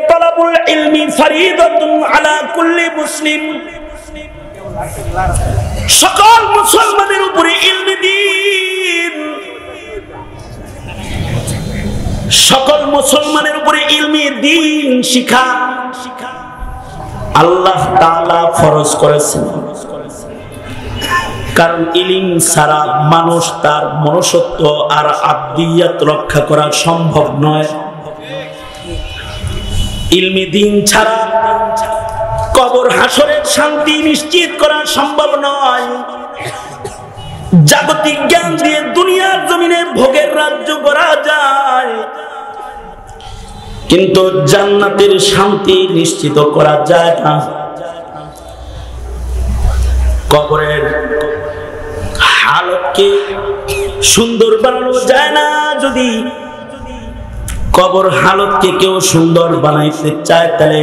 তালাবুল ইলমি ফরিদাতুন আলা কুল্লি মুসলিম, সকল মুসলমানের উপরে ইলমি দ্বীন, সকল মুসলমানের উপরে ইলমি দ্বীন শিক্ষা আল্লাহ তাআলা ফরজ করেছেন। কারণ ইলম ছাড়া মানুষ তার মনুষ্যত্ব আর আব্দিয়াত রক্ষা করা সম্ভব নয়। ইলমি দ্বীন ছাড়া কবর হাসরের শান্তি নিশ্চিত করা সম্ভব নয়। জাগতিক জ্ঞান দিয়ে দুনিয়ার জমিনে ভোগের রাজ্য গড়া যায়, কিন্তু জান্নাতের শান্তি নিশ্চিত করা যায় না। কবরের হালতকে সুন্দর বানানো যায় না। যদি কবর হালতকে কেউ সুন্দর বানাইতে চায়, তাহলে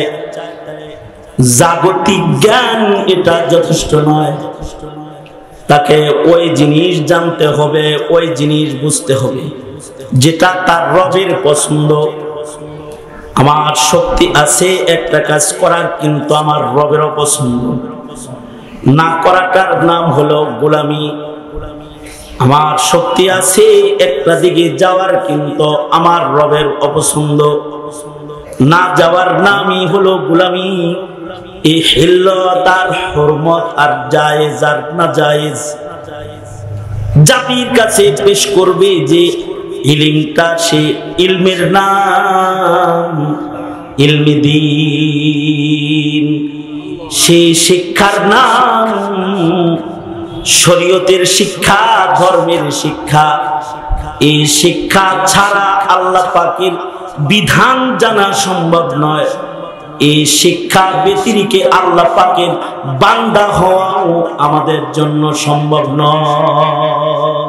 জাগতিক জ্ঞান এটা যথেষ্ট নয়। তাকে ওই জিনিস জানতে হবে, ওই জিনিস বুঝতে হবে যেটা তার রবের পছন্দ। আমার শক্তি আছে একটা কাজ করার, কিন্তু আমার রবেরও পছন্দ না করাটার নাম হলো গোলামি। আমার শক্তি আছে একটা দিকে যাওয়ার, কিন্তু আমার রবের অপছন্দ না যাওয়ার নামই হলো গোলামি। এই হিল্ল তার হুরমত আর জায়েজ আর না জায়েজ জাতির কাছে পেশ করবে যে ইলমটা সে ইলমের নাম ইলমি দ্বীন, সেই শিক্ষার নাম শরীয়তের শিক্ষা, ধর্মের শিক্ষা। এই শিক্ষা ছাড়া আল্লাহ পাকের বিধান জানা সম্ভব নয়। এই শিক্ষা ব্যতিরেকে আল্লাহ পাকের বান্দা হওয়াও আমাদের জন্য সম্ভব নয়।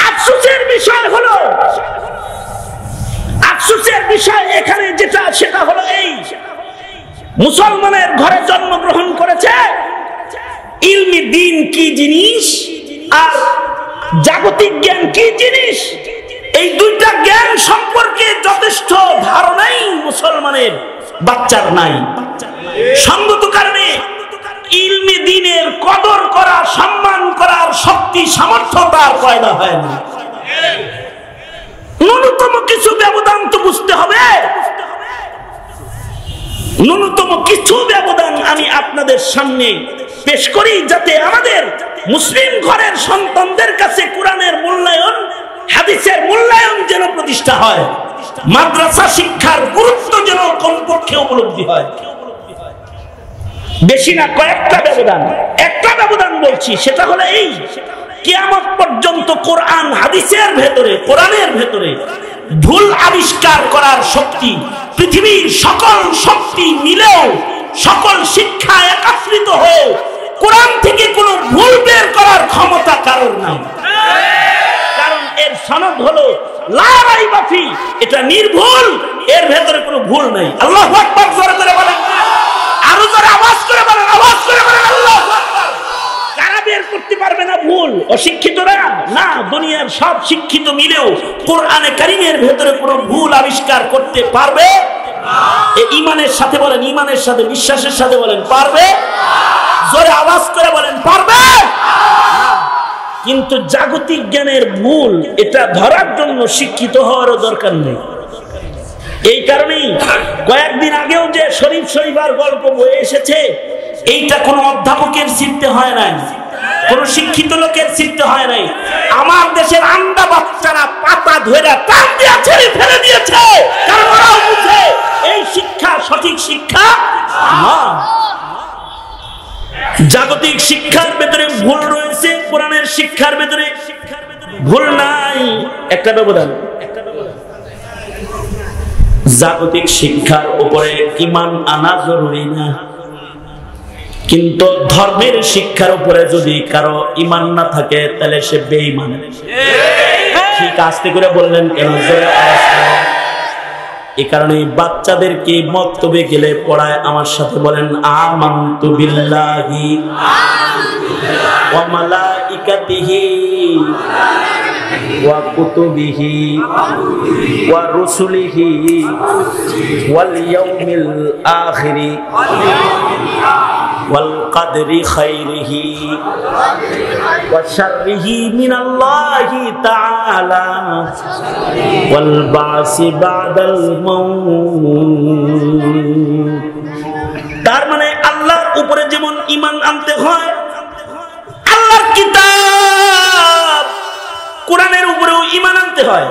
আফসোসের বিষয় হলো, আফসোসের বিষয় এখানে যেটা সেটা হলো এই, মুসলমানের ঘরে জন্মগ্রহণ করেছে, ইলমি দ্বীন কি জিনিস আর জাগতিক জ্ঞান কি জিনিস, এই দুইটা জ্ঞান সম্পর্কে যথেষ্ট ধারণাই মুসলমানের বাচ্চার নাই। সঙ্গত কারণে ইলমি দ্বীনের কদর করা, সম্মান করার শক্তি সামর্থ্য তার পয়দা হয় না। ন্যূনতম কিছু ব্যবধান তো বুঝতে হবে, ন্যূনতম কিছু ব্যবধান আমি আপনাদের সামনে পেশ করি, যাতে আমাদের মুসলিম ঘরের সন্তানদের কাছে কোরআনের মূল্যায়ন, হাদিসের মূল্যায়ন যেন প্রতিষ্ঠা হয়, মাদ্রাসা শিক্ষার গুরুত্ব যেন কমপক্ষে উপলব্ধি হয়। বেশি না, কয়েকটা ব্যবধান। একটা ব্যবধান বলছি, সেটা হলো এই, কিয়ামত পর্যন্ত কোরআন হাদিসের ভেতরে, কোরআনের ভেতরে ভুল আবিষ্কার করার শক্তি পৃথিবীর সকল শক্তি মিলেও, সকল শিক্ষা একত্রিত হয়ে কোরআন থেকে কোনো ভুল বের করার ক্ষমতা কারোর নাই। কারণ এর সনদ হলো লা রাইবা ফি, এটা নির্ভুল, এর ভেতরে কোনো ভুল নাই। আল্লাহু আকবার জোরে করে বলেন, আরো জোরে আওয়াজ করে বলেন, আওয়াজ করে বলেন আল্লাহু আকবার। কারা বের করতে পারবে না ভুল? অশিক্ষিতরা না, দুনিয়ার সব শিক্ষিত মিলেও কোরআনে কারীমের ভেতরে কোনো ভুল আবিষ্কার করতে পারবে না। ঈমানের সাথে বলেন, ঈমানের সাথে, বিশ্বাসের সাথে বলেন, পারবে? জোরে আওয়াজ করে বলেন, পারবে? কিন্তু জাগতিক জ্ঞানের ভুল, এটা ধরার জন্য শিক্ষিত হওয়ারও দরকার নেই। এই কারণেই কয়েকদিন আগেও যে শরীফ শরীফার গল্প বয়ে এসেছে, এইটা কোনো অধ্যাপকের চিন্তা হয় নাই, কোন শিক্ষিত লোকের চিন্তা হয় নাই। আমার দেশের আন্ডা বাচ্চারা পাতা ধরে টান দিয়ে ছেড়ে ফেলে দিয়েছে, কারণ ওরাও বুঝে এই শিক্ষা সঠিক শিক্ষা না। জাগতিক শিক্ষার ভেতরে ভুল রয়েছে, কোরআনের শিক্ষার ভেতরে ভুল নাই। একটা ব্যবধান, জাগতিক শিক্ষার উপরে ঈমান আনা জরুরি না, কিন্তু ধর্মের শিক্ষার উপরে যদি কারো ঈমান না থাকে, তাহলে সে বেঈমান। ঠিক আস্তে করে বললেন কেন? এই কারণে বাচ্চাদেরকে মক্তবে গেলে পড়ায়, আমার সাথে বলেন আমানতু বিল্লাহি ওয়া মালাইকাতিহি ওয়া কুতুবিহি ওয়া রুসুলিহি ওয়াল ইয়াউমিল আখিরি ওয়াল কদরি খাইরিহি ওয়া শাররিহি মিনাল্লাহি তাআলা ওয়াল বাসি বাদাল মাউত। তার মানে আল্লাহর উপরে যেমন ঈমান আনতে হয়, আল্লাহর কিতাব কোরআনের উপরেও ঈমান আনতে হয়,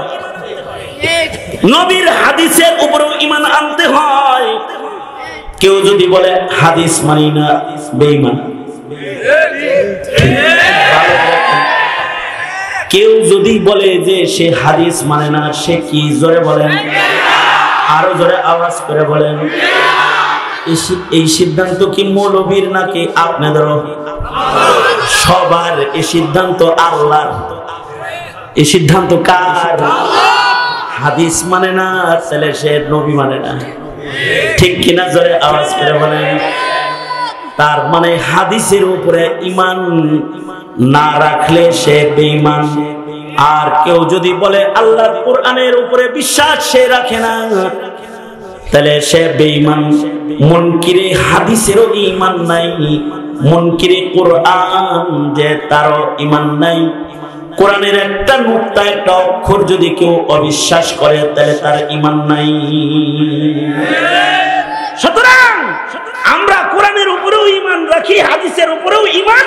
নবীর হাদিসের উপরেও ঈমান আনতে হয়। কেউ যদি বলে হাদিস মানি না, বেঈমান। কেউ যদি বলে যে সে হাদিস মানে না, সে কি? জোরে বলেন, আরো জোরে আওয়াজ করে বলেন। এই সিদ্ধান্ত কি মৌলবীর নাকি আপনাদের? সবার। এই সিদ্ধান্ত আল্লাহর। এই সিদ্ধান্ত কার? হাদিস মানে না, তাহলে সে নবী মানে না। ঠিক কিনা? জোরে আওয়াজ করে বলেন। তার মানে হাদিসের উপরে ঈমান না রাখলে সে বেঈমান। আর কেউ যদি বলে আল্লাহর কোরআনের উপরে বিশ্বাস সে রাখে না, তাহলে সে বেঈমান। মুনকিরে হাদিসেরও ঈমান নাই, মুনকিরে কোরআন যে তারও ঈমান নাই। কোরআনের একটা নুক্তা, একটা অক্ষর যদি কেউ অবিশ্বাস করে, তাহলে তার ঈমান নাই। সুতরাং আমরা কোরআনের উপরেও ঈমান রাখি, হাদিসের উপরেও ঈমান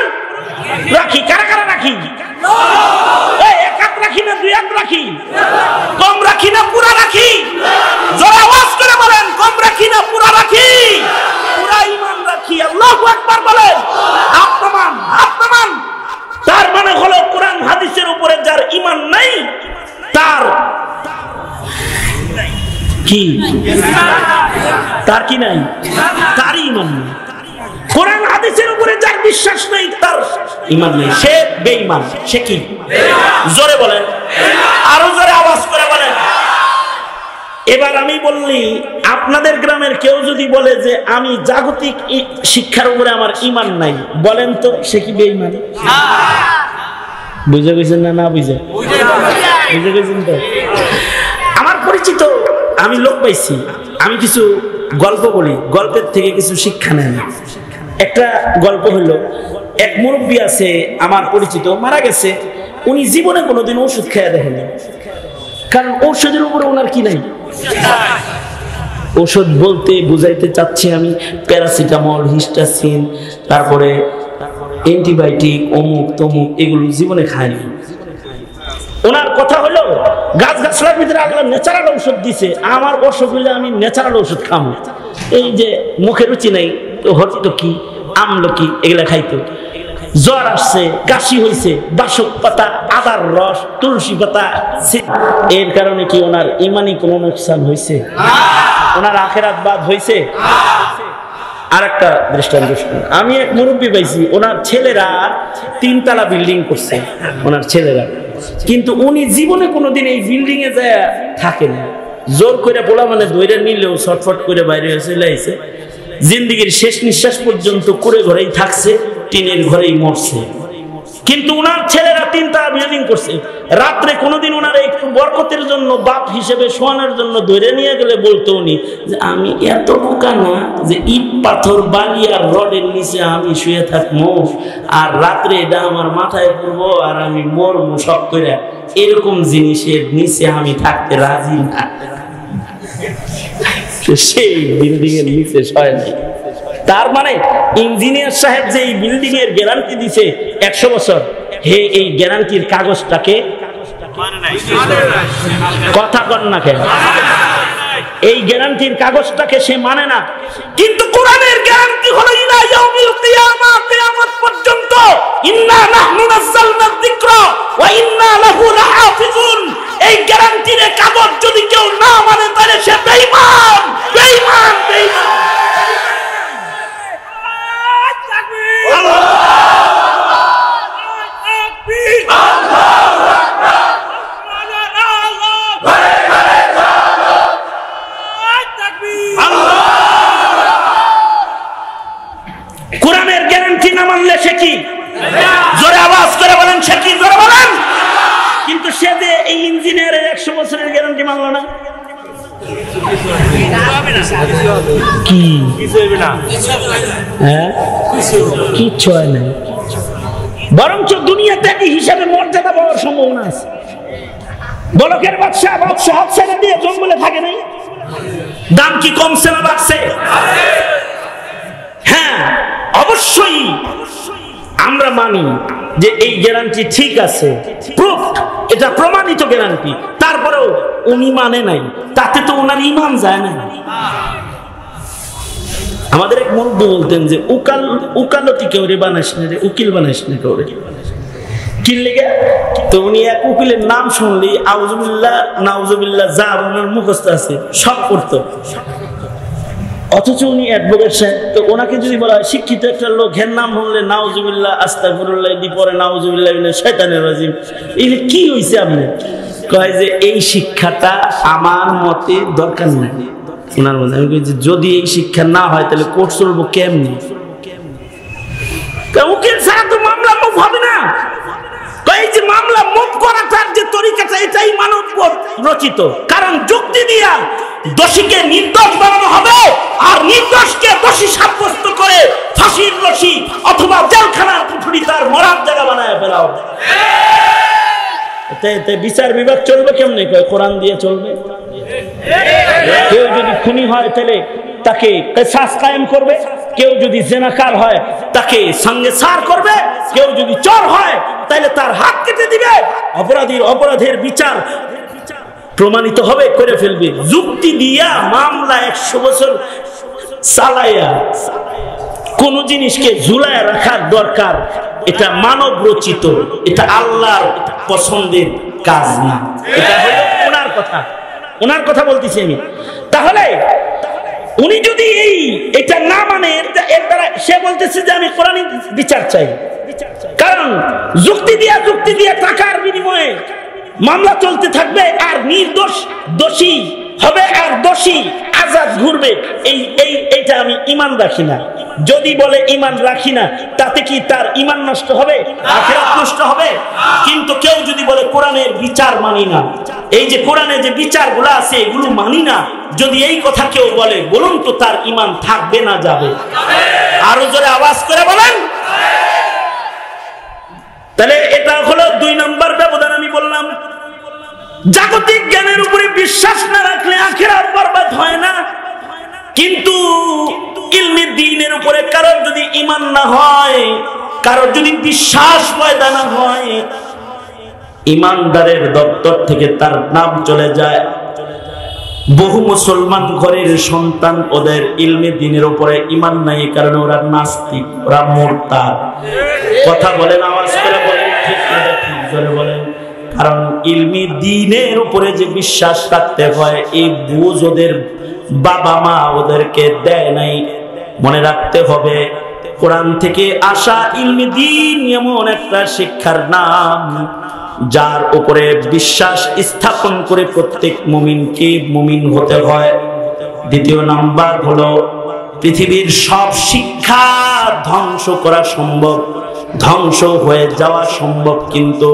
রাখি। কারা কারা রাখি? এক হাত রাখি না দুই হাত রাখি? কম রাখি না পুরা রাখি? জোরে আওয়াজ করে বলেন, কম রাখি না পুরা রাখি? পুরা ঈমান রাখি। আল্লাহু আকবার বলেন। আপনামান আপনামান। তার মানে হলো কোরআন হাদিসের উপরে যার ঈমান নাই, তার কি? তার কি নাই? তার ঈমান নেই। কোরআন হাদিসের উপরে যার বিশ্বাস নেই, তার ঈমান নেই, সে বেঈমান। সে কি? জোরে বলেন, আরো জোরে আওয়াজ করে বলেন। এবার আমি বললি, আপনাদের গ্রামের কেউ যদি বলে যে আমি জাগতিক শিক্ষার উপরে আমার ঈমান নাই, বলেন তো সে কি বেঈমান? বুঝে গেছেন না? না বুঝে? বুঝে গেছেন তো? আমার পরিচিত আমি লোক পাইছি, আমি কিছু গল্প বলি, গল্পের থেকে কিছু শিক্ষা নেন। একটা গল্প হলো, এক মুরব্বী আছে আমার পরিচিত, মারা গেছে। উনি জীবনে কোনোদিন ওষুধ খেয়ে দেখেন, কারণ ঔষধের উপরে ওনার কি নাই। ওষুধ বলতে বুঝাইতে চাচ্ছি আমি প্যারাসিটামল, হিস্টাসিন, তারপরে অ্যান্টিবায়োটিক, অমুক তমুক, এগুলো জীবনে খায়নি। ওনার কথা হলো গাছ গাছলার ভিতরে আগলা ন্যাচারাল ঔষধ দিছে, আমার অসুখ হইলে আমি ন্যাচারাল ওষুধ খাবো। এই যে মুখে রুচি নাই, হয়তো কি আমলকি এগুলা খাইতো। জ্বর আসছে, কাশি হয়েছে, বাসক পাতা, আদার রস, তুলসী পাতা। এর কারণে কি ওনার ইমানি কোনো নোকসান হয়েছে? ওনার আখেরাত বাদ হয়েছে? আর একটা দৃষ্টান্ত, আমি এক মুরব্বী পাইছি, ওনার ছেলেরা 3 তলা বিল্ডিং করছে, ওনার ছেলেরা। কিন্তু উনি জীবনে কোনোদিন এই বিল্ডিং এ যায় থাকেন। জোর করে বলা মানে ধরে নিলেও ছটফট করে বাইরে চলে আইছে। জিন্দিগির শেষ নিঃশ্বাস পর্যন্ত কুড়ে ঘরেই থাকছে, টিনের ঘরেই মরছে। কিন্তু ওনার ছেলেরা 3 তলা বিল্ডিং করছে। রাত্রে কোনোদিন ওনার একটু বরকতের জন্য বাপ হিসেবে শোয়ানোর জন্য ধরে নিয়ে গেলে বলতো উনি যে আমি এত বোকা না যে ইট পাথর বালি আর রডের নিচে আমি শুয়ে থাকবো, আর রাত্রে এটা আমার মাথায় পড়বো আর আমি মরবো শখ করে, এরকম জিনিসের নিচে আমি থাকতে রাজি না। সেই বিল্ডিং এর নিচে শয় নাই। তার মানে ইঞ্জিনিয়ার সাহেব যে এই বিল্ডিং এর গ্যারান্টি দিছে 100 বছর, হে এই গ্যারান্টির কাগজটাকে কথা কর না কেন? এই গ্যারান্টির কাগজটাকে সে মানে না। কিন্তু কোরআনের গ্যারান্টি হলো ইলা ইয়াউমিল কিয়ামা, কিয়ামত পর্যন্ত ইন্না নাহনু নাযালনা যিকরা ওয়া ইন্না লাহু লাহাফিজুন। এই গ্যারান্টির কাগজ যদি কেউ না মানে তাহলে সে বেঈমান, বেঈমান, বেঈমান। কোরআনের গ্যারান্টি না মানলে সে কি? জোরে আওয়াজ করে বলেন, সে কি? জোরে বলেন। কিন্তু সে নাকি মানলো না? কি কিচ্ছু হয় না, বরঞ্চ দুনিয়াতে একই হিসাবে মর্যাদা পাওয়ার সম্ভাবনা আছে। বলকের বাদশা হক ছেড়ে দিয়ে জঙ্গলে থাকে নাই, দাম কি কমছে না বাড়ছে? হ্যাঁ, অবশ্যই আমরা মানি যে এই গ্যারান্টি ঠিক আছে, প্রুফড, এটা প্রমাণিত গ্যারান্টি। তারপরেও উনি মানে নাই, তাতে তো ওনার ঈমান যায় না। আমাদের এক মুরব্বি বলতেন যে উকালতি কেউ রে বানাইস না রে, উকিল বানাইস না কেউ রে। কি লেগে? তো উনি এক উকিলের নাম শুনলি আউযুবিল্লাহ নাউযুবিল্লাহ যা ওনার মুখস্থ আছে সব করতো, অথচ উনি অ্যাডভোকেট সাহেব। তো ওনাকে যদি বলা হয় শিক্ষিত একটা লোক, এর নাম শুনলে নাউযুবিল্লাহ আস্তাগফিরুল্লাহ দি পরে নাউযুবিল্লাহ মিনাশ শাইতানির রাজিম, এগুলো কি হইছে? আপনি কয় যে এই শিক্ষাটা আমার মতে দরকার নেই ওনার মধ্যে। আমি কই যে যদি এই শিক্ষা না হয় তাহলে কোর্ট চলবো কেমনি? উকিল ছাড়া তো মামলা মুভ হবে না। এই যে মামলা মুভ করাটার যে তরিকাটা, এটাই মানববোধ রচিত। কারণ যুক্তি দিয়া দোষীকে নির্দোষ বানানো হবে, আর নির্দোষকে দোষী সাব্যস্ত করে ফাঁসির রশি অথবা জেলখানার কুঠুরি তার মরার জায়গা বানায় ফেলা হবে। এতে বিচার বিভাগ চলবে কেমনে? কোরআন দিয়ে চলবে। কেউ যদি খুনি হয় তাহলে তাকে কিসাস কায়েম করবে, কেউ যদি জিনাকার হয় তাকে সঙ্গে সার করবে, কেউ যদি চোর হয় তাহলে তার হাত কেটে দিবে। অপরাধের বিচার প্রমাণিত হবে, করে ফেলবে। যুক্তি দিয়া মামলা 100 বছর চালাইয়া কোন জিনিসকে ঝুলায় রাখার দরকার, এটা মানব রচিত, এটা আল্লাহর পছন্দের কাজ না। এটা হলো ওনার কথা বলতেছি আমি। তাহলে উনি যদি এটা না মানে, এর দ্বারা সে বলতেছে যে আমি কোরআনিক বিচার চাই। কারণ যুক্তি দিয়া টাকার বিনিময়ে মামলা চলতে থাকবে, আর নির্দোষ দোষী হবে, আর দোষী আজাদ ঘুরবে। এইটা আমি ঈমান রাখি না। যদি বলে ঈমান রাখি না, তাতে কি তার ঈমান নষ্ট হবে? আখিরাত নষ্ট হবে? কিন্তু কেউ যদি বলে কোরআনের বিচার মানি না, এই যে কোরআনে যে বিচারগুলো আছে এগুলো মানি না, যদি এই কথা কেউ বলে, বলুন তো তার ঈমান থাকবে না যাবে? আরো জোরে আওয়াজ করে বলেন। তাহলে এটা হলো 2 নম্বর ব্যবধান। আমি বললাম জাগতিক জ্ঞানের উপরে বিশ্বাস না রাখলে আখিরাত বরবাদ হয় না, কিন্তু ইলমে দ্বীনের উপরে কারোর যদি ঈমান না হয়, কারোর যদি বিশ্বাস পয়দা না হয়, ঈমানদারের দপ্তর থেকে তার নাম চলে যায়। বহু মুসলমান ঘরের সন্তান, ওদের ইলমে দ্বীনের উপরে ঈমান নাই, কারণ ওরা নাস্তিক, ওরা মুরতাদ। কথা বলেন, আওয়াজ করে বলেন, ঠিক করে বলেন। কারণ ইলমি দ্বীনের উপরে যে বিশ্বাস রাখতে হয়, এই বুঝ ওদের বাবা মা ওদেরকে দেয় নাই। মনে রাখতে হবে, কোরআন থেকে আসা ইলমি দ্বীন এমন একটা শিক্ষার নাম, যার উপরে বিশ্বাস স্থাপন করে প্রত্যেক মুমিনকে মুমিন হতে হয়। 2 নাম্বার হলো, পৃথিবীর সব শিক্ষা ধ্বংস করা সম্ভব, ধ্বংস হয়ে যাওয়া সম্ভব, কিন্তু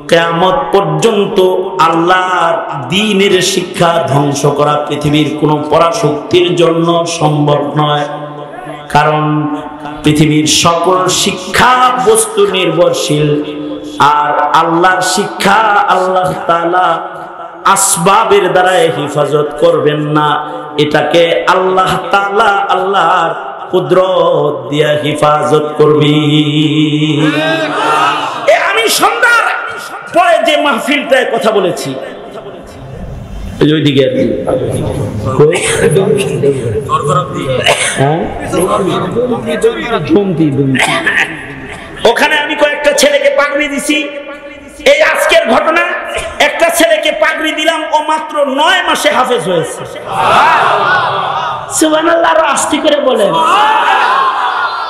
কিয়ামত পর্যন্ত আল্লাহর দ্বীনের শিক্ষা ধ্বংস করা পৃথিবীর কোনো পরাশক্তির জন্য সম্ভব নয়। কারণ পৃথিবীর সকল শিক্ষা বস্তু নির্ভরশীল, আর আল্লাহর শিক্ষা আল্লাহ তাআলা আসবাবের দ্বারা হেফাজত করবেন না, এটাকে আল্লাহ তাআলা আল্লাহর কুদরত দিয়ে হেফাজত করবেন। আমি সন্ধ্যার পরে যে মাহফিলটায় কথা বলেছি, ওইদিকে ওখানে আমি কয়েকটা ছেলেকে পাগড়ি দিছি। এই আজকের ঘটনা, একটা ছেলেকে পাগড়ি দিলাম, ও মাত্র 9 মাসে হাফেজ হয়েছে। সুবহানাল্লাহ, আরো আস্তে করে বলেন।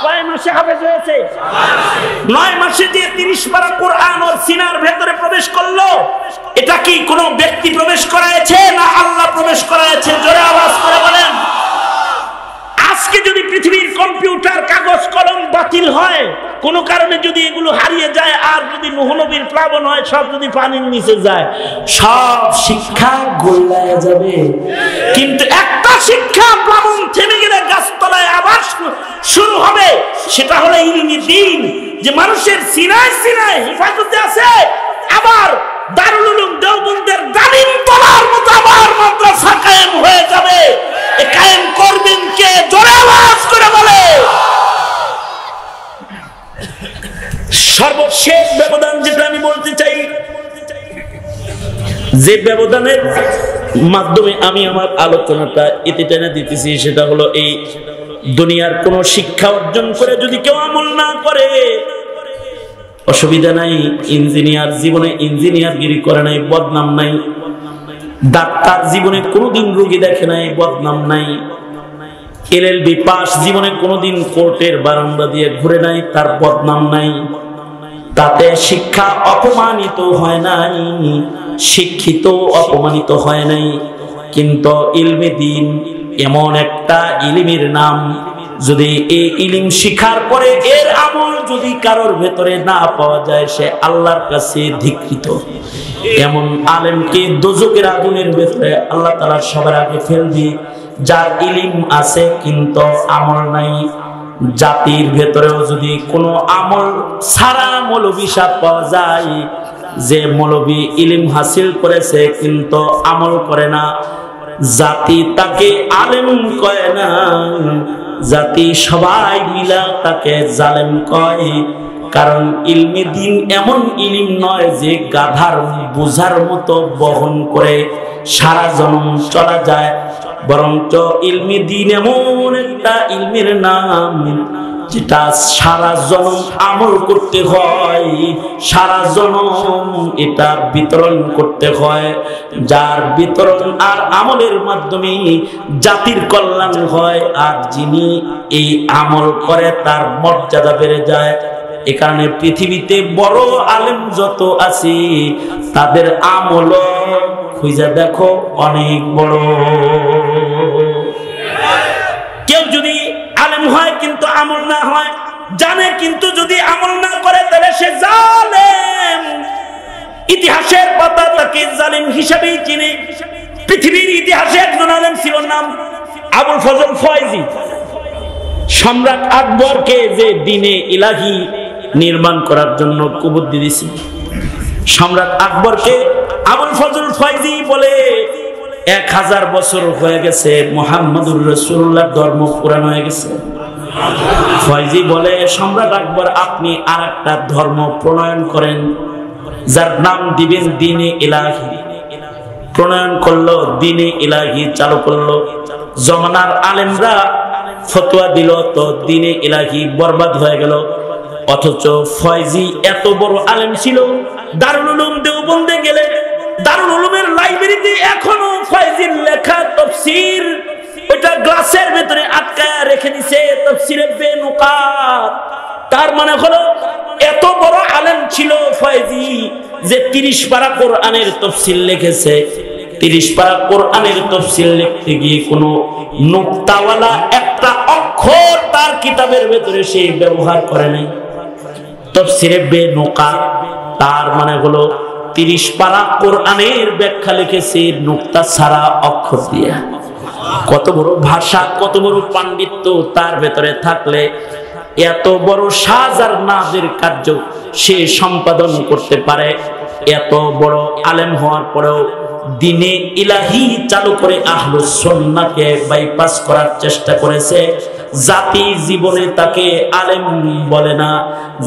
কয় মাসে হাফেজ হয়েছে? 9 মাসে যে 30 পারা কোরআন ওর সিনার ভেতরে প্রবেশ করলো, এটা কি কোনো ব্যক্তি প্রবেশ করায়ছে না আল্লাহ প্রবেশ করায়ছে? জোরে আওয়াজ করে বলেন। আজকে যদি পৃথিবীর কম্পিউটার, কাগজ কলম, বাতি বাতিল হয়, কোন কারণে যদি এগুলো হারিয়ে যায়, আর যদি নূহ নবীর প্লাবন হয়, সব যদি পানির নিচে যায়, সব শিক্ষা গোল্লায় যাবে। কিন্তু একটা শিক্ষা প্লাবন থেমে গেলে গাছতলায় আবার শুরু হবে, সেটা হলো ইলমি দ্বীন, যে মানুষের সিনায় সিনায় হেফাজতে আছে। আবার দারুল উলুম দেওবন্দের ডালিম তলার মতো আবার মাদ্রাসা কায়েম হয়ে যাবে। এ কায়েম করবেন কে? জোরে আওয়াজ করে বলে। সর্বশেষ ব্যবধান যেটা আমি বলতে চাই, যে ব্যবধানের মাধ্যমে আমি আমার আলোচনাটা এতে টেনে দিতেছি, সেটা হলো এই দুনিয়ার কোন শিক্ষা অর্জন করে যদি কেউ আমল না করে, অসুবিধা নাই। ইঞ্জিনিয়ার জীবনে ইঞ্জিনিয়ারগিরি করে নাই, বদনাম নাই। ডাক্তার জীবনে কোনোদিন রোগী দেখে নাই, বদনাম নাই। এলএলবি পাস জীবনে কোনোদিন কোর্টের বারান্দা দিয়ে ঘুরে নাই, তার বদনাম নাই। তাতে শিক্ষা অপমানিত হয় নাই, শিক্ষিত অপমানিত হয় নাই। কিন্তু ইলমে দ্বীন এমন একটা ইলমের নাম, যদি এই ইলম শিখার পরে এর আমল যদি কারোর ভেতরে না পাওয়া যায়, সে আল্লাহর কাছে ধিক্কৃত। এমন আলেমকে দোজকের আগুনের ভেতরে আল্লাহ তাআলা সবার আগে ফেলবে, যার ইলম আছে কিন্তু আমল নাই। জাতির ভেতরেও যদি কোনো আমল ছাড়া মৌলবী সাহেব পাওয়া যায়, যে মৌলবী ইলম হাসিল করেছে কিন্তু আমল করে না, জাতি তাকে আলেম কয় না, জাতি সবাই মিলা তাকে জালেম কয়। কারণ ইলমে দ্বীন এমন ইলম নয় যে গাধার বোঝার মতো বহন করে সারা জন্ম চলা যায়, বরঞ্চ ইলমে দ্বীন এমন একটা ইলমের নাম যেটা সারা জন্ম আমল করতে হয়, সারা জন্ম এটা বিতরণ করতে হয়, যার বিতরণ আর আমলের মাধ্যমে জাতির কল্যাণ হয়। আর যিনি এই আমল করে তার মর্যাদা বেড়ে যায়। এ কারণে পৃথিবীতে বড় আলেম যত আছে, তাদের আমল খুঁজে দেখো অনেক বড়। কেউ যদি আলেম হয় কিন্তু আমল না হয়, জানে কিন্তু যদি আমল না করে, তাহলে সে জালেম। ইতিহাসের পাতা তাকে জালেম হিসাবেই চিনে। পৃথিবীর ইতিহাসে একজন আলেম ছিল, নাম আবুল ফজল ফয়জি। সম্রাট আকবরকে যে দ্বীনে ইলাহি নির্মাণ করার জন্য কুবুদ্ধি দিয়েছে, সম্রাট আকবরকে আবুল ফজল ফয়জি বলে 1000 বছর হয়ে গেছে, মুহাম্মদুর রাসূলুল্লাহ ধর্ম পুরান হয়ে গেছে। ফয়জি বলে, সম্রাট আকবর আপনি আরেকটা ধর্ম প্রণয়ন করেন, যার নাম দিবেন দ্বীনে ইলাহি। প্রণয়ন করলো, দ্বীনে ইলাহি চালু করলো। জমানার আলেমরা ফতোয়া দিল, তো দ্বীনে ইলাহি বরবাদ হয়ে গেল। অথচ ফয়জি এত বড় আলেম ছিল, দারুল উলুম দেওবন্দে গেলে দারুল উলুমের লাইব্রেরিতে এখনো ফয়জির লেখা তাফসীর ওইটা গ্লাসের ভিতরে আটকায় রেখে দিয়েছে, তাফসীরে বেনুকাত। তার মানে হলো এত বড় আলেম ছিল ফয়জি যে 30 পারা কোরআনের তাফসীর লিখেছে। 30 পারা কোরআনের তাফসীর লিখতে গিয়ে কোনো নুকতাওয়ালা একটা অক্ষর তার কিতাবের ভিতরে সে ব্যবহার করে নাই। তাফসীরে বেনুকাত তার মানে হলো 30 পারা কোরআনের ব্যাখ্যা লিখেছে নুকতা ছাড়া অক্ষর দিয়ে। কত বড় ভাষা, কত বড় পাণ্ডিত্য তার ভেতরে থাকলে এত বড় সাজার নাজের কার্য সে সম্পাদন করতে পারে। এত বড় আলেম হওয়ার পরেও দ্বীনে ইলাহি চালু করে আহলুস সুন্নাহকে বাইপাস করার চেষ্টা করেছে। জাতি জীবনে তাকে আলেম বলে না।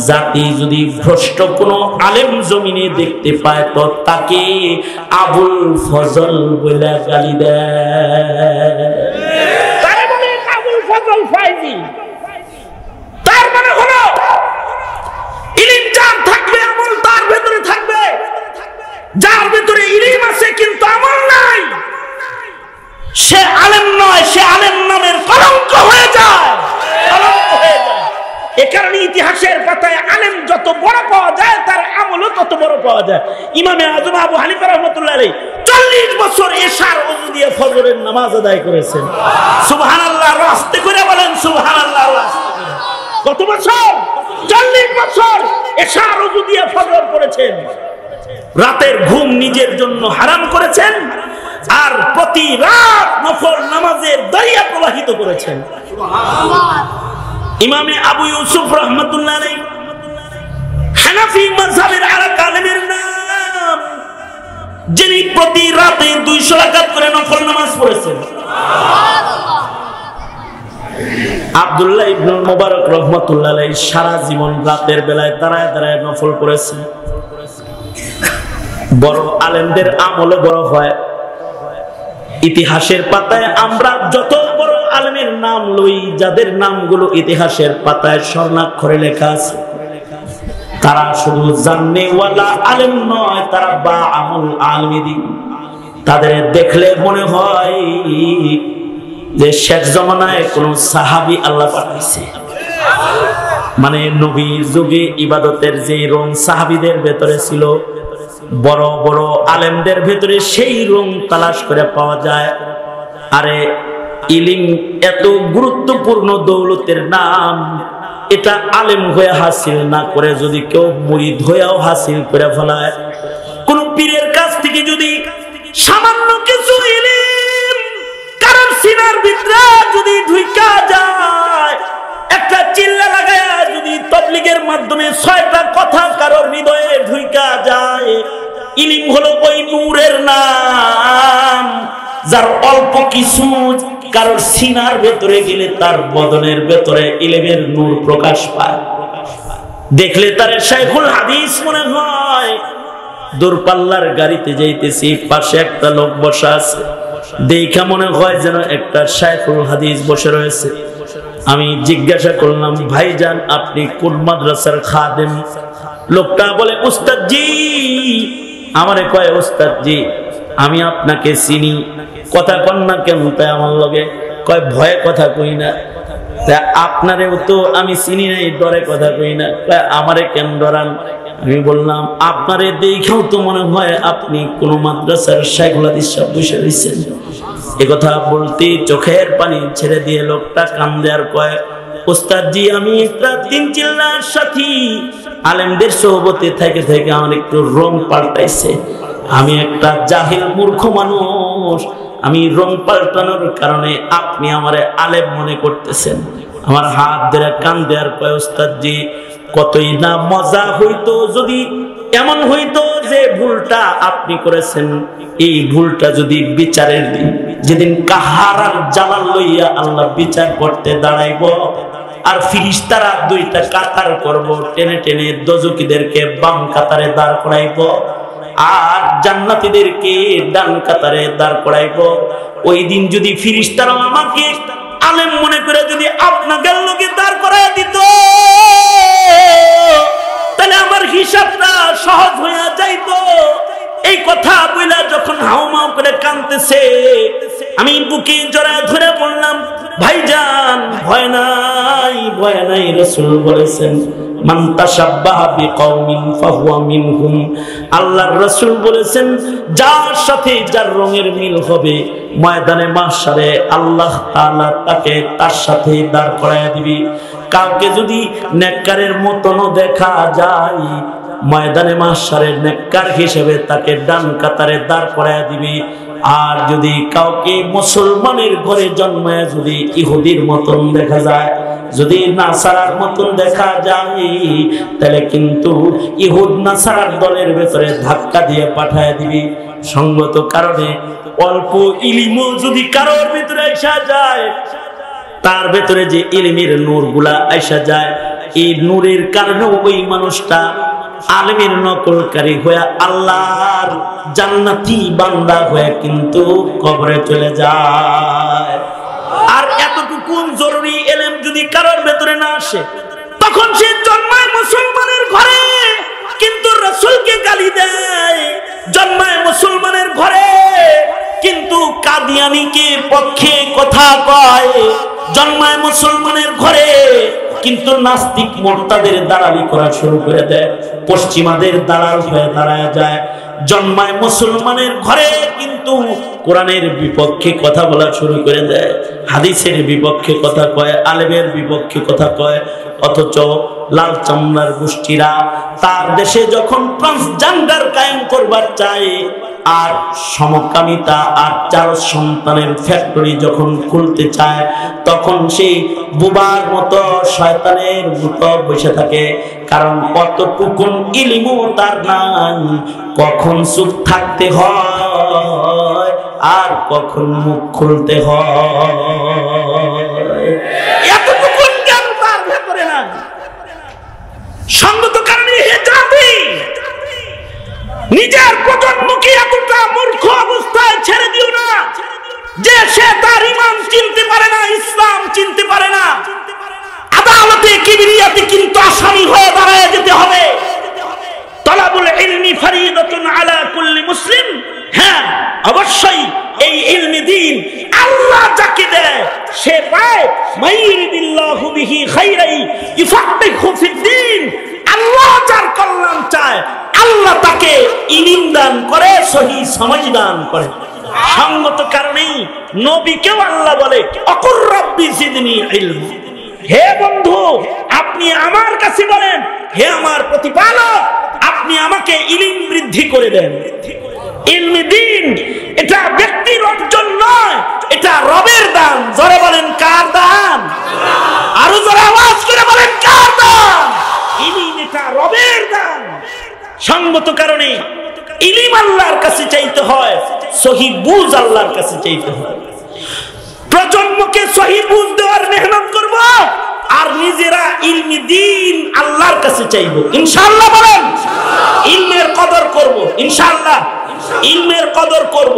জাতি যদি ভ্রষ্ট কোনো আলেম জমিনে দেখতে পায়, তো তাকে আবুল ফজল বলে গালি দেয়। তারে বলে আবুল ফজল ফয়জি। তার মানে হলো ইলম যার থাকবে, আমল তার ভেতরে থাকবে। যার ভেতরে ইলম আছে কিন্তু আমল নাই, সে আলেম নয়, সে আলেম নামের কলঙ্ক হয়ে যায়, কলঙ্ক হয়ে যায়। এ কারণে ইতিহাসের পাতায় আলেম যত বড় পাওয়া যায়, তার আমলও তত বড় পাওয়া যায়। ইমামে আযম আবু হানিফা রাহমাতুল্লাহ আলাইহি 40 বছর এশার ওযু দিয়ে ফজরের নামাজ আদায় করেছেন। সুবহানাল্লাহ, রাস্তে করে বলেন সুবহানাল্লাহ। কত বছর? 40 বছর এশা রুজু দিয়ে ফজর পড়েছেন, রাতের ঘুম নিজের জন্য হারাম করেছেন, আর প্রতি রাত নফল নামাজের দরিয়া প্রবাহিত করেছেন। ইমামে আবু ইউসুফ রাহমাতুল্লাহ আলাইহি হানাফি মাযহাবের আরেক আলেমের নাম, যিনি প্রতি রাতে 200 রাকাত করে নফল নামাজ পড়েছেন। আব্দুল্লাহ ইবনে মুবারক রাহমাতুল্লাহ আলাইহি সারা জীবন রাতের বেলায় দাঁড়ায় দাঁড়ায় নফল পড়েছেন। বড় আলেমদের আমলও বড় হয়। ইতিহাসের পাতায় আমরা যত বড় আলেমের নাম লই, যাদের নামগুলো ইতিহাসের পাতায় স্বর্ণাক্ষরে লেখা আছে, তারা শুধু জাননেওয়ালা আলেম নয়, তারা বা আমল আলমিদি। তাদের দেখলে মনে হয় যে শেষ জমানায় কোন সাহাবী আল্লাহ পাঠাইছে। মানে নবীর যুগে ইবাদতের যে রং সাহাবীদের ভেতরে ছিল, বড় বড় আলেমদের ভেতরে সেই রং তালাশ করে পাওয়া যায়। আরে ইলম এত গুরুত্বপূর্ণ দৌলতের নাম, এটা আলেম হয়ে হাসিল না করে যদি কেউ মুরিদ হয়েও হাসিল করে ফেলায়, কোন পীরের কাছ থেকে যদি সামান্য কিছু ইলম কারণ সিনার ভিতরে যদি ঢুকা যায়, একটা চিল্লা লাগায় যদি তাবলীগের মাধ্যমে 6টা কথা কারোর হৃদয়ে ঢুকা যায়, ইলম হলো ওই নূরের নাম, যার অল্প কিছু কারোর সিনার ভেতরে গেলে তার বদনের ভেতরে ইলমের নূর প্রকাশ পায়। দেখলে তার শাইখুল হাদিস মনে হয়। দূরপাল্লার গাড়িতে যাইতেছি, পাশে একটা লোক বসা আছে, দেখা মনে হয় যেন একটা শাইখুল হাদিস বসে রয়েছে। আমি জিজ্ঞাসা করলাম, ভাইজান আপনি কোন মাদ্রাসার খাদেম? লোকটা বলে, উস্তাদ জি। আমারে কয়, উস্তাদ জি আমি আপনাকে চিনি, কথা কন না কেন? তাই আমার লগে কয়, ভয়ে কথা কই না। তা আপনারেও তো আমি চিনি নাই, ডরে কথা কই না। আমারে কেন ডরান? আমি বললাম, আপনারে দেখেও তো মনে হয় আপনি কোন মাদ্রাসার শাইখুল হাদিস সাহেব বসে রয়েছেন। এ কথা বলতে চোখের পানি ছেড়ে দিয়ে লোকটা কান্দে আর কয়, উস্তাদ জি আমি একটা 3 চিল্লার সাথী, আলেমদের সোহবতে থেকে থেকে আমার একটু রং পাল্টাইছে। আমি একটা জাহিল মূর্খ মানুষ, আমি রং পাল্টানোর কারণে আপনি আমারে আলেম মনে করতেছেন। আমার হাত ধরে কান্দে আর কয়, উস্তাদ জি কতই না মজা হইতো যদি এমন হইতো যে ভুলটা আপনি করেছেন, এই ভুলটা যদি বিচারের দিন, যেদিন কাহারার জালাল লইয়া আল্লাহ বিচার করতে দাঁড়াইব, আর ফিরিস্তারা 2টা কাতার করব, টেনে টেনে দোজখীদেরকে বাম কাতারে দাঁড় করাইব, আর জান্নাতীদেরকে ডান কাতারে দাঁড় করাইব। ওই দিন যদি ফিরিস্তারা আমাকে আলেম মনে করে যদি আপনাকে লোকে দাঁড় করাই দিত, তাহলে আমার হিসাবটা সহজ হয়ে যাইতো। এই কথা বইলা যখন হাউমাউ করে কাঁদতেছে, আমি বুকে জড়ায় ধরে বললাম, ভাইজান ভয় নাই, ভয় নাই। রাসূল বলেছেন, মান তাশাব্বাহা বিকাউমিন ফাহুয়া মিনহুম। আল্লাহর রাসূল বলেছেন, যার সাথে যার রঙের মিল হবে, ময়দানে মাহশারে আল্লাহ তাআলা তাকে তার সাথে দাঁড় করায় দিবে। কাউকে যদি নেককারের মতনও দেখা যায়, ময়দানে মাহশারের নেককার হিসেবে তাকে ডান কাতারে দাঁড় করায় দিবে। আর যদি কাউকে মুসলমানের ঘরে জন্মায় যদি ইহুদির মতন দেখা যায়, যদি নাসারার মতন দেখা যায়, তাহলে কিন্তু ইহুদ নাসারার দলের ভেতরে ধাক্কা দিয়ে পাঠায় দিবি। সঙ্গত কারণে অল্প ইলমও যদি কারোর ভিতরে আসা যায়, তার ভেতরে যে ইলমের নূর গুলা আসা যায়, এই নূরের কারণে ওই মানুষটা আলেমের নকলকারী হয়ে আল্লাহর জান্নাতি বান্দা হয়ে কিন্তু কবরে চলে যায়। আর এতটুকু জরুরি ইলম যদি কারোর ভেতরে না আসে, তখন সে জন্মায় মুসলমানের ঘরে কিন্তু রাসূলকে গালি দেয়, জন্মায় মুসলমানের ঘরে কিন্তু কাদিয়ানীকে পক্ষে কথা কয়, জন্মায় মুসলমানের ঘরে কিন্তু নাস্তিক মোরতাদের দালালি করা শুরু করে দেয়, পশ্চিমাদের দালাল হয়ে দাঁড়ায় যায়। জন্মায় মুসলমানের ঘরে, কিন্তু কোরআনের বিপক্ষে কথা বলা শুরু করে দেয়, হাদিসের বিপক্ষে কথা কয়, আলেমের বিপক্ষে কথা কয়। অথচ লাল চামড়ার গোষ্ঠীরা তার দেশে যখন ট্রান্সজেন্ডার কায়েম করবার চায়, আর সমকামিতা আর চার সন্তানের ফ্যাক্টরি যখন খুলতে চায়, তখন সেই বুবার মতো শয়তানের মতো বসে থাকে। কারণ কতটুকুন ইলমও তার নাই, কখন চুপ থাকতে হয় আর কখন মুখ খুলতে হয়, এতটুকুন জ্ঞান তার ভেতরে নাই। সঙ্গত কারণে হে জাতি নিজের প্রজন্মকে এতটা মূর্খ অবস্থায় ছেড়ে দিও না যে সে তার ঈমান চিনতে পারে না, ইসলাম চিনতে পারে না। আদালতে কিবরিয়াতে কিন্তু আসামি হয়ে দাঁড়ায় যেতে হবে। তালাবুল ইলমি ফরিদাতুন আলা কুল্লি মুসলিম। হ্যাঁ, অবশ্যই এই ইলমি দ্বীন আল্লাহ যাকে দেয় সে পায়। মাইরিদিল্লাহু বিহি খাইরাই ইফাক্কিহু ফিদ্দীন। আল্লাহ যার কল্যাণ চায় আল্লাহ তাকে ইলম দান করে, সহি সমঝ দান করে। সঙ্গত কারণেই নবীকেও আল্লাহ বলে অকুর রাব্বি জিদনি ইলম। হে বন্ধু, আপনি আমার কাছে বলেন, হে আমার প্রতিপালক, আপনি আমাকে ইলম বৃদ্ধি করে দেন। ইলমি দ্বীন এটা ব্যক্তির অর্জন নয়, এটা রবের দান। জোরে বলেন কার দান? আরো জোরে আওয়াজ করে বলেন কার দান? ইলম এটা রবের দান। সঙ্গত কারণে ইলম আল্লাহর কাছে চাইতে হয়, সহি বুঝ আল্লাহর কাছে চাইতে হয়। প্রজন্মকে সহি বুঝ দেওয়ার মেহনত করব, আর নিজেরা ইলমি দ্বীন আল্লাহর কাছে চাইব। ইনশাআল্লাহ বলেন, ইলমের কদর করব ইনশাআল্লাহ, ইলমের কদর করব,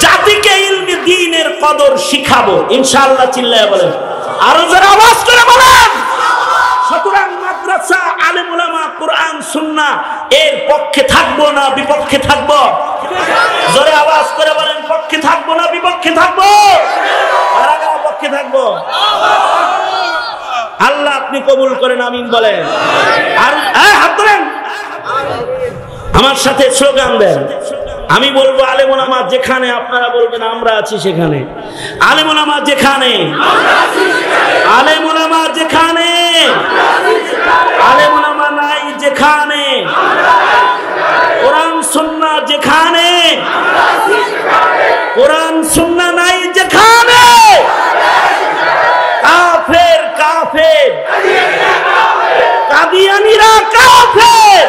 জাতিকে ইলমি দ্বীনের কদর শিখাবো ইনশাআল্লাহ। চিল্লায় বলেন, আরো যারা আওয়াজ করে বলেন। সুতরাং মাদ্রাসা, আলেম উলামা, কোরআন সুন্নাহ এর পক্ষে থাকবো না বিপক্ষে থাকবো? জোরে আওয়াজ করে বলেন, পক্ষে থাকবো না বিপক্ষে থাকবো? কারা কারা পক্ষে থাকবো? আল্লাহ আপনি কবুল করেন, আমিন বলেন। আর হাত ধরেন, আমার সাথে স্লোগান দেন। আমি বলবো আলেম উলামা যেখানে, আপনারা বলবেন আমরা আছি সেখানে। আলেম উলামা যেখানে, আলেম উলামা যেখানে, আলেম উলামা নাই যেখানে, কোরআন সুন্নাহ যেখানে, কোরআন সুন্নাহ নাই যেখানে, কাফের কাফের, কাদিয়ানীরা কাফের,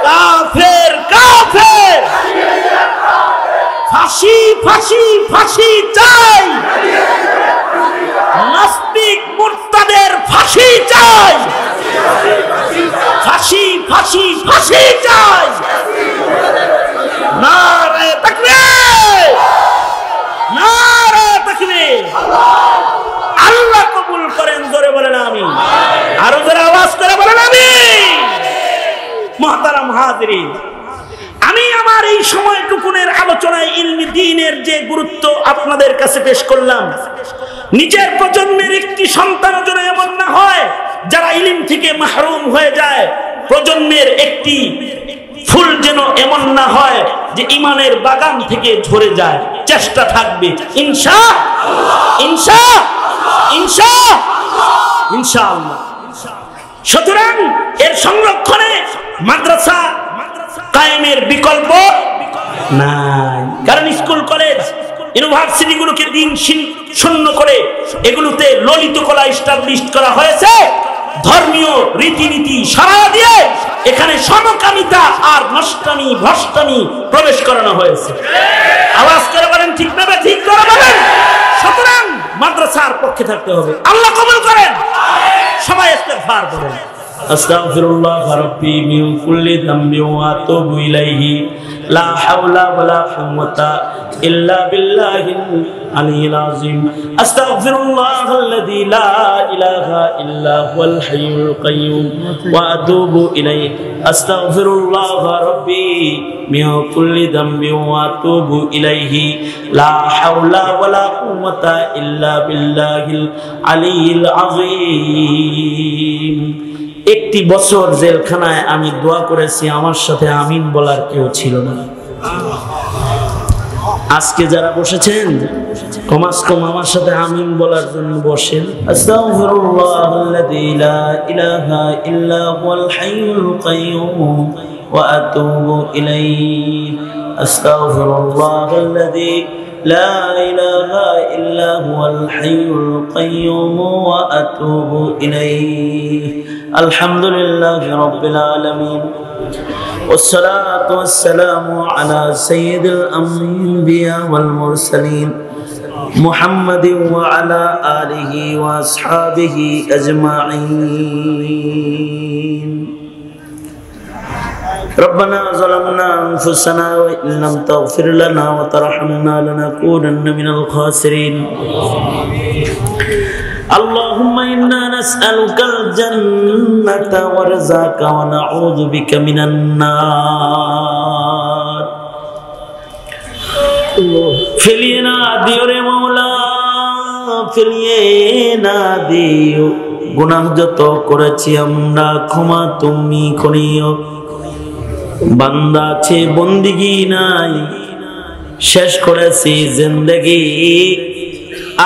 কাফের কাফের, ফাঁসি ফাঁসি ফাঁসি চাই, নাস্তিক মুরতাদের ফাঁসি চাই, ফাঁসি ফাঁসি ফাঁসি চাই। নারে তাকবীর, নারে তাকবীর। আল্লাহ কবুল করেন, জোরে বলেন আমিন। আরো জোরে আওয়াজ করে বলেন আমিন। মুহতারাম হাজিরিন, আমি আমার এই সময়টুকুনের আলোচনায় ইলমি দ্বীনের যে গুরুত্ব আপনাদের কাছে পেশ করলাম, নিজের প্রজন্মের একটি সন্তান যেন এমন না হয় যারা ইলম থেকে মাহরুম হয়ে যায়, প্রজন্মের একটি ফুল যেন এমন না হয় যে ঈমানের বাগান থেকে ঝরে যায়। চেষ্টা থাকবে ইনশাআল্লাহ, ইনশাআল্লাহ, ইনশাআল্লাহ। সুতরাং এর সংরক্ষণে মাদ্রাসা কায়েমের বিকল্প নাই। কারণ স্কুল কলেজ ইউনিভার্সিটি গুলোকে দিন শূন্য করে এগুলোতে ললিত কলা এস্টাবলিশ করা হয়েছে। ধর্মীয় রীতিনীতি সরা দিয়ে এখানে সমকামিতা আর নষ্টামি ভ্রষ্টামি প্রবেশ করানো হয়েছে। আওয়াজ করে বলেন ঠিক না? ঠিক করে বলেন। সুতরাং মাদ্রাসার পক্ষে থাকতে হবে। আল্লাহ কবুল করেন। সবাই ইস্তেগফার করেন। আস্তাগফিরুল্লাহ রাব্বি মিন কুল্লি যামবি ওয়া আতুবু ইলাইহি লা হাওলা ওয়ালা কুওয়াতা ইল্লা বিল্লাহিল আলিয়্যিল আযীম। আস্তাগফিরুল্লাহাল্লাযী লা ইলাহা ইল্লা হুয়াল হাইয়ুল কাইয়্যুম ওয়া আতুবু ইলাইহি। আস্তাগফিরুল্লাহ রাব্বি মিন কুল্লি যামবি ওয়া আতুবু ইলাইহি লা হাওলা ওয়ালা কুওয়াতা ইল্লা বিল্লাহিল আলিয়্যিল আযীম। একটি বছর জেলখানায় আমি দোয়া করেছি, আমার সাথে আমিন বলার কেউ ছিল না। আজকে যারা বসেছেন কমাস কম আমার সাথে আমিন বলার জন্য বসেন। আস্তাগফিরুল্লাহাল্লাযী লা ইলাহা ইল্লা হুয়াল হাইয়ুল কাইয়্যুম ওয়া আতুবু ইলাইহি। আস্তাগফিরুল্লাহাল্লাযী লা ইলাহা ইল্লা হুয়াল হাইয়ুল কাইয়্যুম ওয়া আতুবু ইলাইহি। আলহামদুলিল্লাহি রাব্বিল আলামিন। والصلاة والسلام على سيد الأنبياء والمرسلين محمد وعلى آله وأصحابه أجمعين. ربنا ظلمنا أنفسنا وإن لم تغفر لنا وترحمنا لنكونن من الخاسرين. اللهم إنا نسألك الجنة ورزاك ونعوذ بك من النار. ফেলিয়ে না দিও রে মওলা, ফেলিয়ে না দিও। গুনাহ যত করেছি আমরা ক্ষমা তুমি করিও। বান্দা আছে বন্দিগি নাই, শেষ করেছি জিন্দেগি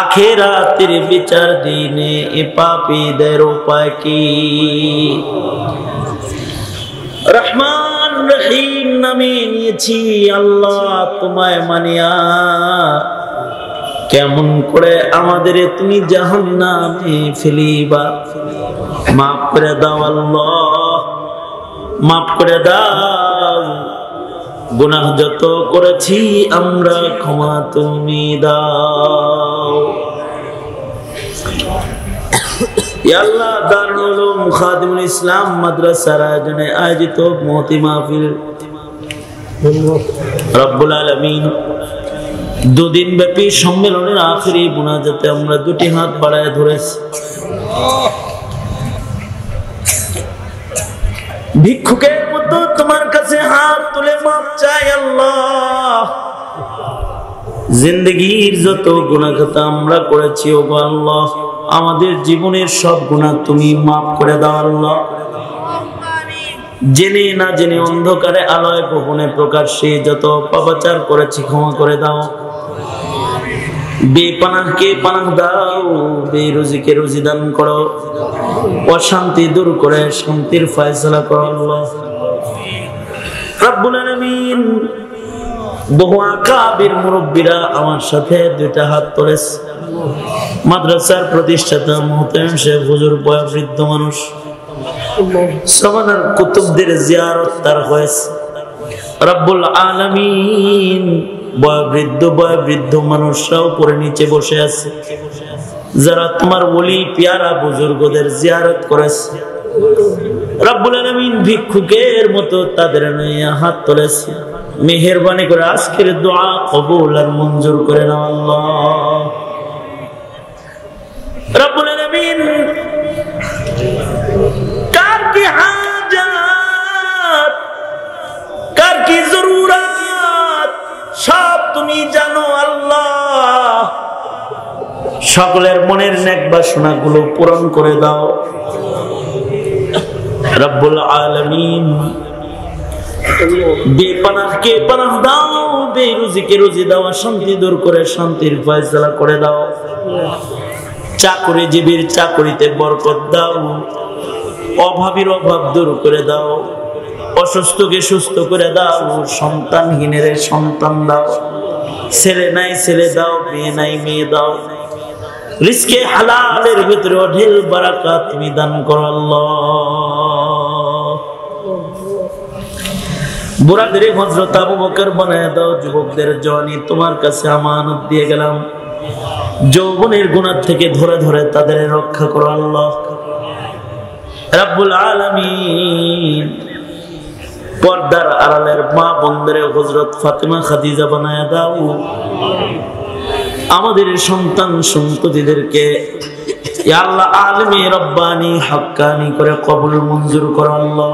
আখিরাতের বিচার দিনে এ পাপীদের উপায় কি? রহমান রহিম নামে নিয়েছি আল্লাহ তোমায় মানিয়া, কেমন করে আমাদের তুমি জাহান্নামে ফেলিবা? মাফ করে দাও আল্লাহ, মাফ করে দাও। গুনাহ যত করেছি আমরা ক্ষমা তুমি দাও। ইয়া আল্লাহ, দারুল উলুম খাদিমুল ইসলাম মাদ্রাসার আয়োজনে আয়োজিত মহতি মাহফিল রব্বুল আলামিন দুদিন ব্যাপী সম্মেলনের আখেরি মুনাজাতে আমরা দুটি হাত বাড়ায় ধরেছি। ভিক্ষুকের মতো তোমার কাছে হাত তুলে মাপ চাই আল্লাহ। জিন্দগির যত গুনাহ খাতা আমরা করেছি ও আল্লাহ, আমাদের জীবনের সব গুনাহ তুমি মাফ করে দাও আল্লাহ। জেনে না জেনে অন্ধকারে আলোয় গোপনে প্রকাশ্যে যত পাপাচার করেছি ক্ষমা করে দাও। বেপানাহকে পানাহ দাও, বেরুজিকে রুজি দান করো, অশান্তি দূর করে শান্তির ফয়সালা করো আল্লাহ রাব্বুল আলামিন। বহু আকাবির মুরব্বীরা আমার সাথে দুইটা হাত তুলেছে। মাদ্রাসার প্রতিষ্ঠাতা মুহতামিম শেখ হুজুর বয়োবৃদ্ধ মানুষ, সামানার কুতুবদের জিয়ারত তার হয়েছে। রাব্বুল আলামিন বয়োবৃদ্ধ মানুষরাও উপরে নিচে বসে আছে, যারা তোমার ওলি পিয়ারা বুজুর্গদের জিয়ারত করেছে। রাব্বুল আলামিন ভিক্ষুকের মতো তাদের নিয়ে হাত তুলেছে। মেহেরবানি করে আজকের দোয়া কবুল আর মঞ্জুর করে নাও আল্লাহ রাব্বুল আলামিন। কার কি হাজাত, কার কি জরুরত, সব তুমি জানো আল্লাহ। সকলের মনের নেক বাসনাগুলো পূরণ করে দাও রাব্বুল আলামিন। বেপানাহকে পানাহ দাও, বেরুজিকে রুজি দাও, শান্তি দূর করে শান্তির ফয়সালা করে দাও। চাকরিজীবীর চাকরিতে বরকত দাও, অভাবীর অভাব দূর করে দাও, অসুস্থকে সুস্থ করে দাও, সন্তানহীনের সন্তান দাও, ছেলে নাই ছেলে দাও, মেয়ে নাই মেয়ে দাও। রিজকে হালালের ভিতরে অঢেল বারাকাত তুমি দান করো আল্লাহ। বুড়াদের হযরত আবু বকর বানায় দাও, যুবকদের জওয়ানি তোমার কাছে আমানত দিয়ে গেলাম। যৌবনের গুনাহ থেকে ধরে ধরে তাদের রক্ষা করো আল্লাহ রাব্বুল আলামিন। পর্দার আড়ালের মা বোনদের হযরত ফাতেমা খাদিজা বানায় দাও। আমাদের সন্তান সন্ততিদেরকে ইয়া আল্লাহ আলেমে রব্বানি হক্কানি করে কবুল মঞ্জুর করো আল্লাহ।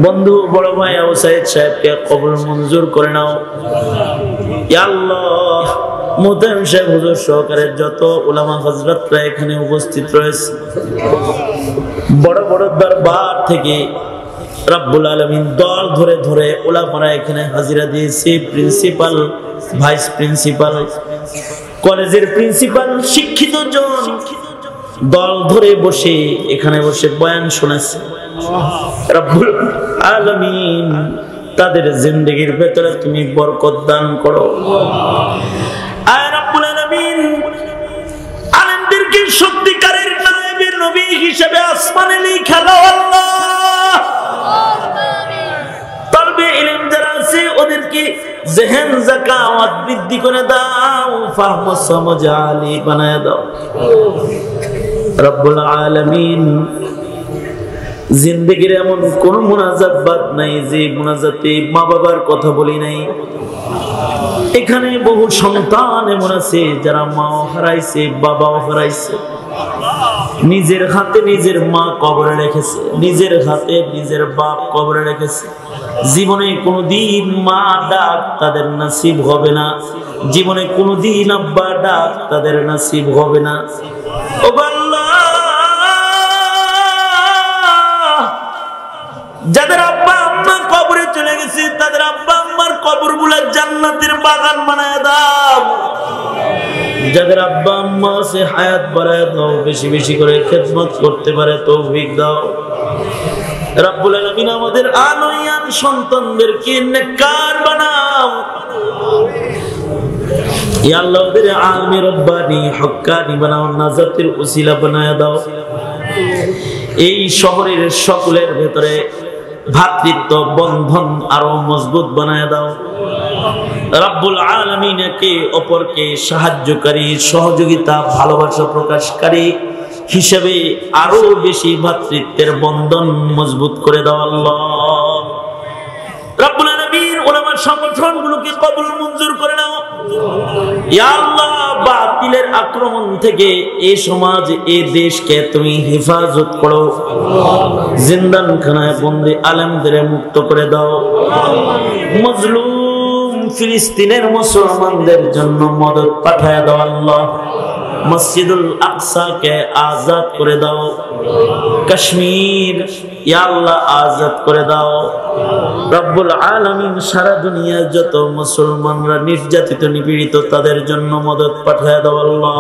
বন্ধু বড় ভাই আবু সাইদ সাহেবকে কবুল মঞ্জুর করে নাও ইয়া আল্লাহ। মুহতারাম সাহেব হুজুর সহকারে যত উলামা হযরতরা এখানে উপস্থিত রয়েছে, বড় বড় দরবার থেকে রব্বুল আলামিন দল ধরে ধরে উলামারা এখানে হাজিরা দিয়েছে। প্রিন্সিপাল, ভাইস প্রিন্সিপাল, কলেজের প্রিন্সিপাল, শিক্ষিত জন দল ধরে বসে এখানে বসে বয়ান শোনাচ্ছে। রব্বুল আলামিন তাদের জিন্দেগির ভেতরে তুমি বরকত দান করো। আয় রব্বুল আলামিন আলেমদেরকে সত্যিকারের নায়েবের নবী হিসেবে আসমানে লিখা দাও আল্লাহ। তলবে ইলম যারা আছে ওদেরকে জেহেন যাকাওয়াত বৃদ্ধি করে দাও, ফাহম সমঝ আলী বানায় দাও রব্বুল আলামিন। জিন্দেগির এমন কোন মুনাজাত বাদ নাই যে মুনাজাতে মা বাবার কথা বলি নাই। এখানে বহু সন্তান এমন আছে যারা মাও হারাইছে, বাবাও হারাইছে, নিজের হাতে নিজের মা কবরে রেখেছে, নিজের হাতে নিজের বাপ কবরে রেখেছে। জীবনে কোনদিন মা ডাক তাদের নসিব হবে না, জীবনে কোনদিন আব্বা ডাক তাদের নসিব হবে না। ও আল্লাহ, যাদের আব্বা আম্মা কবরে চলে গেছে তাদের আব্বা আম্মার কবরগুলো জান্নাতের বাগান বানায় দাও। যাদের আব্বা আম্মা আছে হায়াত বাড়ায় দাও, বেশি বেশি করে খেদমত করতে পারে তৌফিক দাও রব্বুল আলামিন। আমাদের আনয়ান সন্তানদেরকে নেককার বানাও ইয়া আল্লাহ। ওদের আলমে রব্বানি হক্কানি বানাও, নাজাতের উসিলা বানায় দাও। এই শহরের সকলের ভেতরে ভাতৃত্ব বন্ধন আরো মজবুত বানায় দাও রব্বুল আলামিন। একে অপরকে সাহায্যকারী, সহযোগিতা, ভালোবাসা প্রকাশকারী হিসেবে আরো বেশি ভাতৃত্বের বন্ধন মজবুত করে দাও আল্লাহ রব্বুল আলামিন। উলামা সংগঠনগুলোকে কবুল মঞ্জুর করে নাও ইয়া আল্লাহ। বাতিলের আক্রমণ থেকে এই সমাজ, এই দেশকে তুমি হেফাজত করো। জিন্দানখানায় বন্দী আলেমদের মুক্ত করে দাও। মজলুম ফিলিস্তিনের মুসলমানদের জন্য মদদ পাঠায় দাও আল্লাহ। মসজিদুল আকসাকে আজাদ করে দাও। কাশ্মীর ইয়া আল্লাহ আজাদ করে দাও রব্বুল আলামিন। সারা দুনিয়ার যত মুসলমানরা নির্যাতিত, নিপীড়িত, তাদের জন্য মদদ পাঠায় দাও আল্লাহ।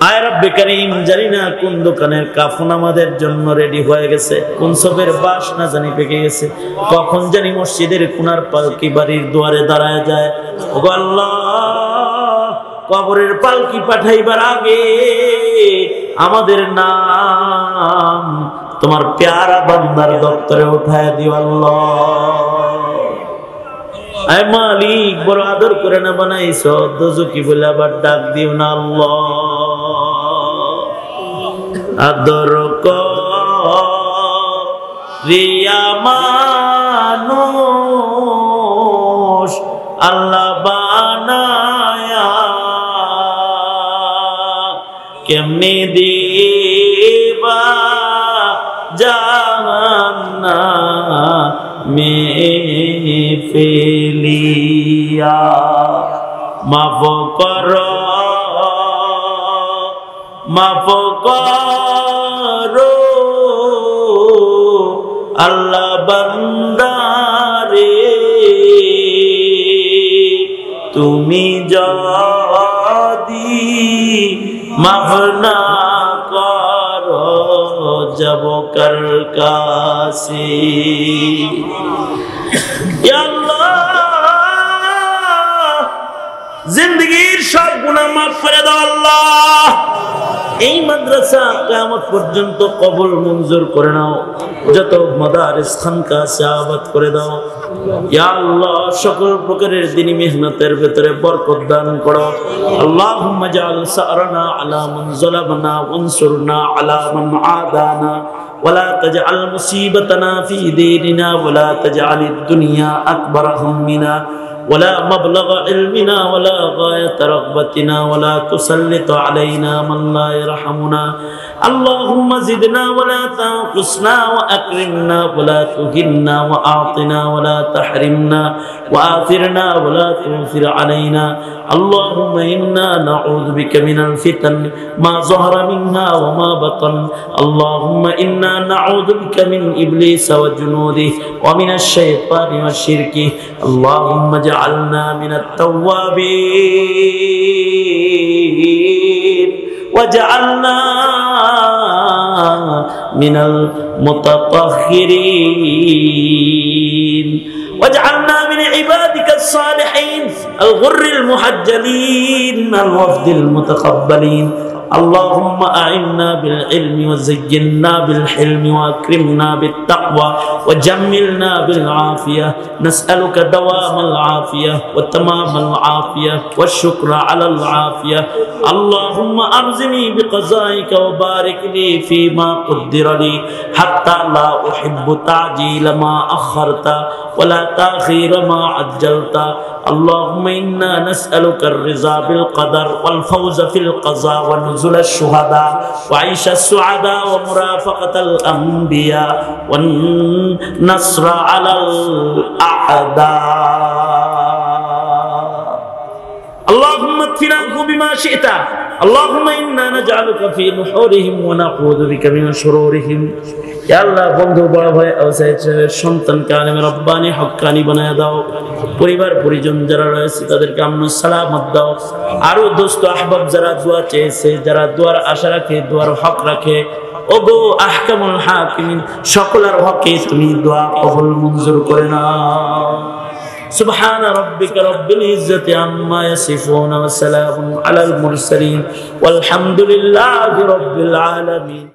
আয় রব্বে কারীম, জানি না কোন দোকানের কাফন আমাদের জন্য রেডি হয়ে গেছে, কোন সবের বাস না জানি পেকে গেছে, কখন জানি মসজিদের কোনার পালকি বাড়ির দুয়ারে দাঁড়ায় যায়। ওগো আল্লাহ, কবরের পালকি পাঠাইবার আগে আমাদের নাম তোমার প্যারা বান্দার দপ্তরে উঠায় দিও আল্লাহ। আয় মালিক, বড় আদর করে না বানাইছ, দোজকি বলে আবার ডাক দিও না আল্লাহ। আদর রিয়া মানুষ আল্লাহ বানায়া, কেমনি দেবা জাহান্নামে ফেলিয়া। মাফ করো, মাফ করো আল্লাহ বান্দারে, তুমি যদি মাফ না করো যাব কার কাছে। ইয়া আল্লাহ, জিন্দেগীর সব গুনাহ মাফ করে দাও আল্লাহ। এই মাদ্রাসা কিয়ামত পর্যন্ত কবুল মঞ্জুর করে নাও। যত মাদারিস খানকা আছে আবাদ করে দাও ইয়া আল্লাহ। সকল প্রকারের দ্বীনি মেহনতের ভিতরে বরকত দান করো। আল্লাহুম্মা জাআল সারানা আলা মান যালামনা ওয়ানসুরনা আলা মান আদানা ওয়ালা তাজআল মুসিবাতানা ফি দীনিনা ওয়ালা তাজআলিদ দুনিয়া আকবার হাম্মিনা ولا مبلغ علمنا ولا غاية رغبتنا ولا تسلط علينا من لا يرحمنا اللهم زدنا ولا تنقصنا وأكرمنا ولا تهنا وأعطنا ولا تحرمنا وآثرنا ولا تؤثر علينا اللهم إنا نعوذ بك من الفتن ما ظهر منها وما بطن اللهم إنا نعوذ بك من إبليس وجنوده ومن الشيطان والشرك اللهم اجعلنا من التوابين واجعلنا من المتطهرين واجعلنا من عبادك الصالحين الغر المحجلين الوفد المتقبلين اللهم أعنا بالعلم وزينا بالحلم وأكرمنا بالتقوى وجملنا بالعافية نسألك دوام العافية وتمام العافية والشكر على العافية اللهم أرزني بقضائك وبارك لي فيما قدر لي حتى لا أحب تعجيل ما أخرت ولا تأخير ما عجلت اللهم إنا نسألك الرضا بالقدر والفوز في القضاء ونزل الشهداء وعيش السعداء ومرافقة الأنبياء والنصر على الأعداء اللهم اكفناه بما شئت اللهم إنا نجعلك في نحورهم ونعوذ بك من شرورهم يا الله বন্ধু বড় ভাই আওসাইদের সন্তানকে আলেম রব্বানি হক্কানি বানায় দাও পরিবার পরিজন যারা রয়েছে তাদেরকে আমন সালামত দাও আরো দোস্ত আহবাব যারা দোয়া চেয়েছে যারা দোয়ার আশা রাখে দোয়ার হক রাখে ওগো আহকামুল হাকিমিন সকলের হকে তুমি দোয়া কবুল মঞ্জুর করে নাও سبحان ربك رب العزة عما يصفون وسلام على المرسلين والحمد لله رب العالمين